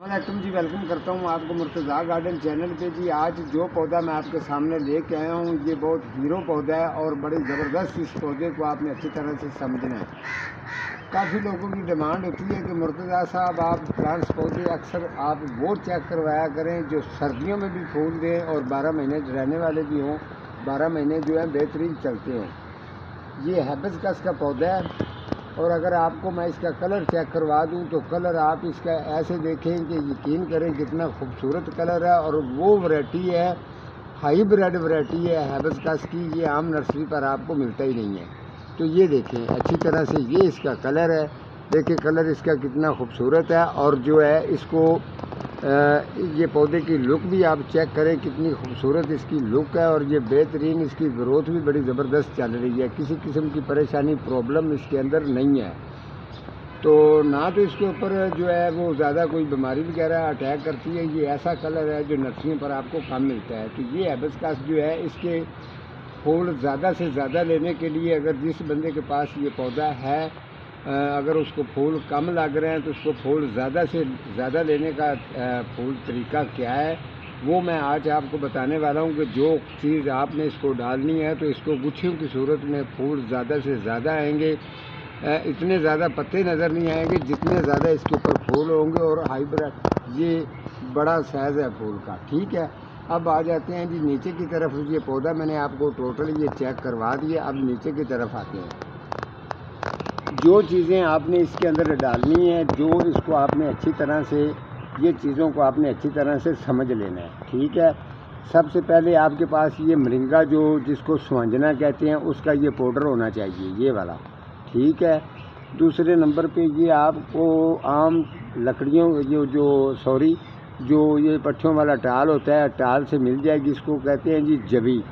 वालेकुम जी, वेलकम करता हूँ आपको मुर्तज़ा गार्डन चैनल पे जी। आज जो पौधा मैं आपके सामने लेके आया हूँ ये बहुत हीरो पौधा है और बड़ी ज़बरदस्त इस पौधे को आपने अच्छी तरह से समझना है। काफ़ी लोगों की डिमांड होती है कि मुर्तज़ा साहब आप प्लांट्स पौधे अक्सर आप वो चेक करवाया करें जो सर्दियों में भी फूल दें और 12 महीने रहने वाले भी हों, 12 महीने जो है बेहतरीन चलते हों। ये हिबिस्कस का पौधा है और अगर आपको मैं इसका कलर चेक करवा दूं तो कलर आप इसका ऐसे देखें कि यकीन करें कितना खूबसूरत कलर है। और वो वैरायटी है, हाइब्रिड वैरायटी है हिबिस्कस की, ये आम नर्सरी पर आपको मिलता ही नहीं है। तो ये देखें अच्छी तरह से, ये इसका कलर है, देखिए कलर इसका कितना खूबसूरत है। और जो है इसको ये पौधे की लुक भी आप चेक करें, कितनी खूबसूरत इसकी लुक है। और ये बेहतरीन, इसकी ग्रोथ भी बड़ी ज़बरदस्त चल रही है, किसी किस्म की परेशानी प्रॉब्लम इसके अंदर नहीं है। तो ना तो इसके ऊपर जो है वो ज़्यादा कोई बीमारी वगैरह अटैक करती है। ये ऐसा कलर है जो नर्सरी पर आपको कम मिलता है। तो ये हिबिस्कस जो है इसके फूल ज़्यादा से ज़्यादा लेने के लिए अगर जिस बंदे के पास ये पौधा है, अगर उसको फूल कम लग रहे हैं तो उसको फूल ज़्यादा से ज़्यादा लेने का फूल तरीका क्या है वो मैं आज आपको बताने वाला हूँ। कि जो चीज़ आपने इसको डालनी है तो इसको गुच्छियों की सूरत में फूल ज़्यादा से ज़्यादा आएंगे। इतने ज़्यादा पत्ते नज़र नहीं आएंगे जितने ज़्यादा इसके ऊपर फूल होंगे। और हाइब्रिड ये बड़ा साइज़ है फूल का, ठीक है। अब आ जाते हैं जी नीचे की तरफ। ये पौधा मैंने आपको टोटल ये चेक करवा दिया। अब नीचे की तरफ आते हैं। जो चीज़ें आपने इसके अंदर डालनी है, जो इसको आपने अच्छी तरह से, ये चीज़ों को आपने अच्छी तरह से समझ लेना है, ठीक है। सबसे पहले आपके पास ये मोरिंगा जो जिसको सुहांजना कहते हैं उसका ये पाउडर होना चाहिए, ये वाला, ठीक है। दूसरे नंबर पे ये आपको आम लकड़ियों जो ये पट्टियों वाला टाल होता है, टाल से मिल जाएगी। इसको कहते हैं जी जवी,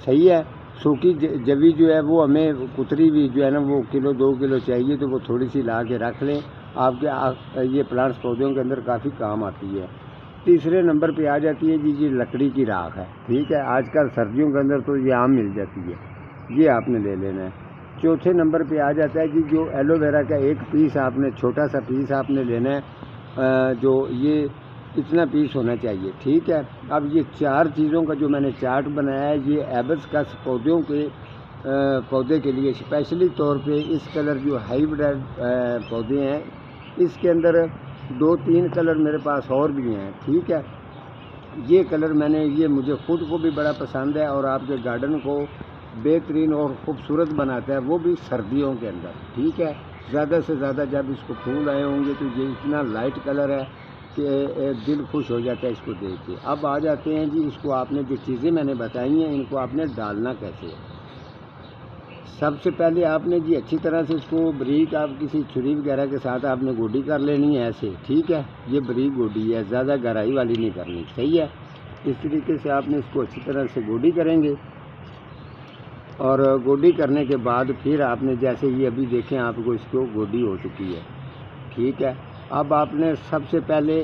सही है। सूखी जवी जो है वो हमें कुतरी भी जो है ना वो किलो 2 किलो चाहिए, तो वो थोड़ी सी ला के रख लें, आपके ये प्लांट्स पौधों के अंदर काफ़ी काम आती है। तीसरे नंबर पे आ जाती है जी ये लकड़ी की राख है, ठीक है। आजकल सर्दियों के अंदर तो ये आम मिल जाती है, ये आपने ले लेना है। चौथे नंबर पे आ जाता है जी जो एलोवेरा का एक पीस, आपने छोटा सा पीस आपने लेना है, जो ये इतना पीस होना चाहिए, ठीक है। अब ये 4 चीज़ों का जो मैंने चार्ट बनाया है, ये हिबिस्कस पौधे के लिए स्पेशली तौर पे इस कलर जो हाइब्रिड पौधे हैं इसके अंदर 2-3 कलर मेरे पास और भी हैं, ठीक है। ये कलर ये मुझे ख़ुद को भी बड़ा पसंद है और आपके गार्डन को बेहतरीन और ख़ूबसूरत बनाता है, वो भी सर्दियों के अंदर, ठीक है। ज़्यादा से ज़्यादा जब इसको फूल आए होंगे तो ये इतना लाइट कलर है कि दिल खुश हो जाता है इसको देख के। अब आ जाते हैं जी, इसको आपने जो चीज़ें मैंने बताई हैं इनको आपने डालना कैसे है। सबसे पहले आपने जी अच्छी तरह से इसको बरीक, आप किसी छुरी वगैरह के साथ आपने गोडी कर लेनी है ऐसे, ठीक है। ये बरीक गोडी है, ज़्यादा गहराई वाली नहीं करनी, सही है। इस तरीके से आपने इसको अच्छी तरह से गोडी करेंगे और गोडी करने के बाद फिर आपने जैसे ये अभी देखें आपको इसको गोडी हो चुकी है, ठीक है। अब आपने सबसे पहले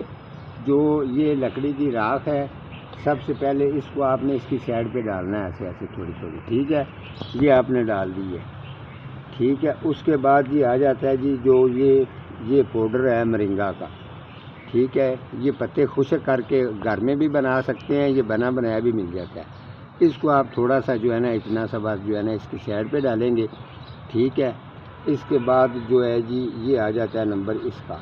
जो ये लकड़ी की राख है, सबसे पहले इसको आपने इसकी साइड पे डालना है ऐसे ऐसे थोड़ी थोड़ी, ठीक है। ये आपने डाल दी है, ठीक है। उसके बाद ये आ जाता है जी जो ये पाउडर है मोरिंगा का, ठीक है। ये पत्ते खुश्क करके घर में भी बना सकते हैं, ये बना बनाया भी मिल जाता है। इसको आप थोड़ा सा जो है ना, इतना सा बस जो है ना इसकी साइड पे डालेंगे, ठीक है। इसके बाद जो है जी ये आ जाता है नंबर इसका,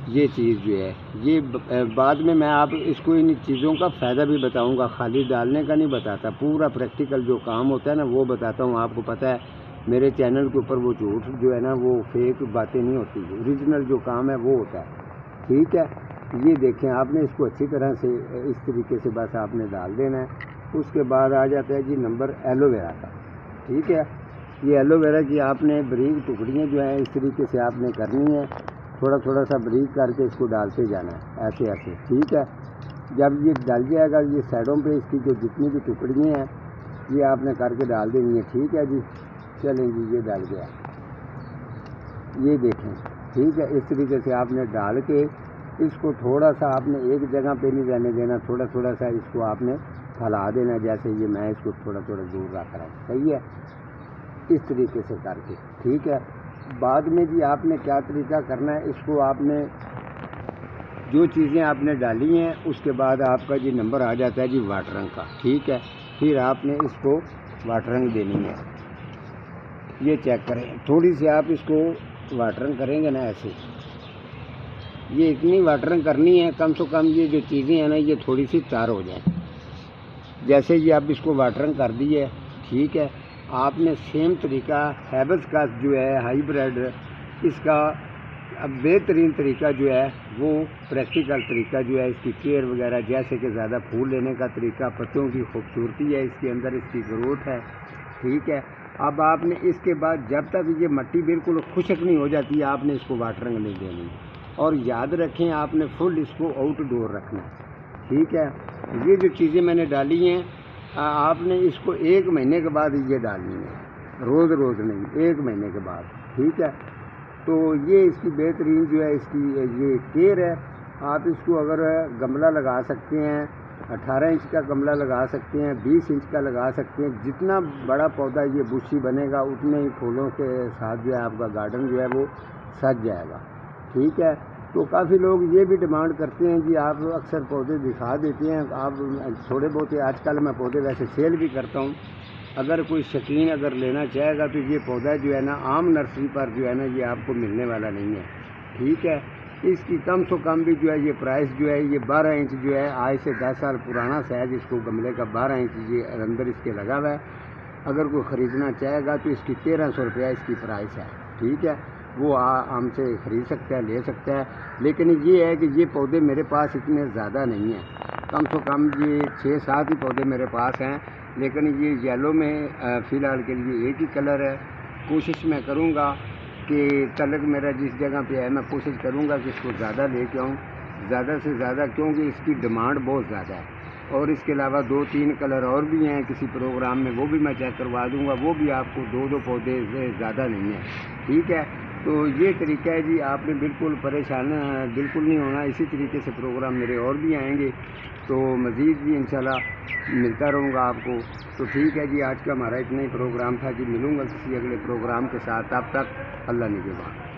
ये चीज़ जो है ये बाद में मैं आप इसको इन चीज़ों का फ़ायदा भी बताऊंगा, खाली डालने का नहीं बताता, पूरा प्रैक्टिकल जो काम होता है ना वो बताता हूँ। आपको पता है मेरे चैनल के ऊपर वो झूठ जो है ना वो फेक बातें नहीं होती, ओरिजिनल जो काम है वो होता है, ठीक है। ये देखें आपने इसको अच्छी तरह से इस तरीके से बस आपने डाल देना है। उसके बाद आ जाता है जी नंबर एलोवेरा का, ठीक है। ये एलोवेरा की आपने बारीक टुकड़ियाँ जो हैं इस तरीके से आपने करनी है, थोड़ा थोड़ा सा बारीक करके इसको डालते जाना है ऐसे ऐसे, ठीक है। जब ये डल जाएगा, ये साइडों पे इसकी जो जितनी भी टुकड़ियाँ हैं ये आपने करके डाल देनी है, ठीक है जी। चलें जी, ये डल गया, ये देखें, ठीक है। इस तरीके से आपने डाल के इसको थोड़ा सा आपने एक जगह पे नहीं रहने देना, थोड़ा थोड़ा सा इसको आपने फैला देना, जैसे ये मैं इसको थोड़ा थोड़ा दूर रख रहा हूँ, सही है। इस तरीके से करके, ठीक है। बाद में जी आपने क्या तरीका करना है, इसको आपने جو چیزیں آپ نے ڈالی ہیں اس کے بعد آپ کا جی نمبر آ جاتا ہے جی واٹرنگ کا، ٹھیک ہے۔ پھر آپ نے اس کو واٹرنگ دینی ہے، یہ چیک کریں، تھوڑی سی آپ اس کو واٹرنگ کریں گے نا ایسے، یہ اتنی واٹرنگ کرنی ہے کم سے کم یہ جو چیزیں ہیں نا یہ تھوڑی سی تیار ہو جائیں۔ جیسے یہ اب اس کو واٹرنگ کر دی ہے، ٹھیک ہے۔ آپ نے سیم طریقہ ہیبس کا جو ہے ہائی بریڈ، اس کا اب بہترین طریقہ جو ہے وہ پریکٹیکل طریقہ جو ہے اس کی کیئر وغیرہ، جیسے کہ زیادہ پھول لینے کا طریقہ، پتوں کی خوبصورتی ہے اس کے اندر، اس کی گروتھ ہے، ٹھیک ہے۔ اب آپ نے اس کے بعد جب تک یہ مٹی بالکل خشک نہیں ہو جاتی آپ نے اس کو واٹرنگ نہیں دینی، اور یاد رکھیں آپ نے فل اس کو آؤٹ ڈور رکھنا ہے، ٹھیک ہے۔ یہ جو چیزیں میں نے ڈالی ہیں آپ نے اس کو 1 مہینے کے بعد یہ ڈالنی ہے، روز روز نہیں، 1 مہینے کے بعد، ٹھیک ہے۔ تو یہ اس کی بہترین جو ہے اس کی یہ کیئر ہے۔ آپ اس کو اگر گملہ لگا سکتے ہیں، 18 انچ کا گملہ لگا سکتے ہیں، 20 انچ کا لگا سکتے ہیں، جتنا بڑا پودا یہ بوشی بنے گا اتنے ہی پھولوں کے ساتھ جو ہے آپ کا گارڈن جو ہے وہ سج جائے گا، ٹھیک ہے۔ تو کافی لوگ یہ بھی ڈیمانڈ کرتے ہیں جی آپ اکثر پودے دکھا دیتے ہیں، آپ تھوڑے بہت، آج کل میں پودے ویسے سیل بھی کرتا ہوں، اگر کوئی شوقین اگر لینا چاہے گا تو یہ پودا جو ہے نا عام نرسری پر جو ہے نا یہ آپ کو ملنے والا نہیں ہے، ٹھیک ہے۔ اس کی کم سے کم بھی جو ہے یہ پرائس جو ہے یہ 12 انچ جو ہے، آج سے 10 سال پرانا سائز اس کو گملے کا 12 انچ یہ اندر اس کے لگا ہوا ہے۔ اگر کوئی خریدنا چاہے گا تو اس کی 1300 روپیہ اس کی پرائس ہے، ٹھیک ہے۔ وہ ہم سے خرید سکتا ہے، لے سکتا ہے، لیکن یہ ہے کہ یہ پودے میرے پاس اتنے زیادہ نہیں ہیں، کم سے کم یہ 6-7 ہی پودے میرے پاس ہیں، لیکن یہ یلو میں فی الحال کے لیے ایک ہی کلر ہے۔ کوشش میں کروں گا کہ تلک میرا جس جگہ پہ ہے میں کوشش کروں گا کہ اس کو زیادہ لے کے آؤں، زیادہ سے زیادہ، کیونکہ اس کی ڈیمانڈ بہت زیادہ ہے۔ اور اس کے علاوہ 2-3 کلر اور بھی ہیں کسی پروگرام میں، وہ بھی میں چیک کروا دوں گا، وہ بھی آپ کو 2 پودے سے زیادہ نہیں ہیں، ٹھیک ہے۔ تو یہ طریقہ ہے جی، آپ نے بالکل پریشان بالکل نہیں ہونا، اسی طریقے سے پروگرام میرے اور بھی آئیں گے، تو مزید بھی انشاءاللہ ملتا رہوں گا آپ کو۔ تو ٹھیک ہے جی، آج کا ہمارا اتنا ہی پروگرام تھا جی، ملوں گا کسی اگلے پروگرام کے ساتھ، تب تک اللہ نگہبان۔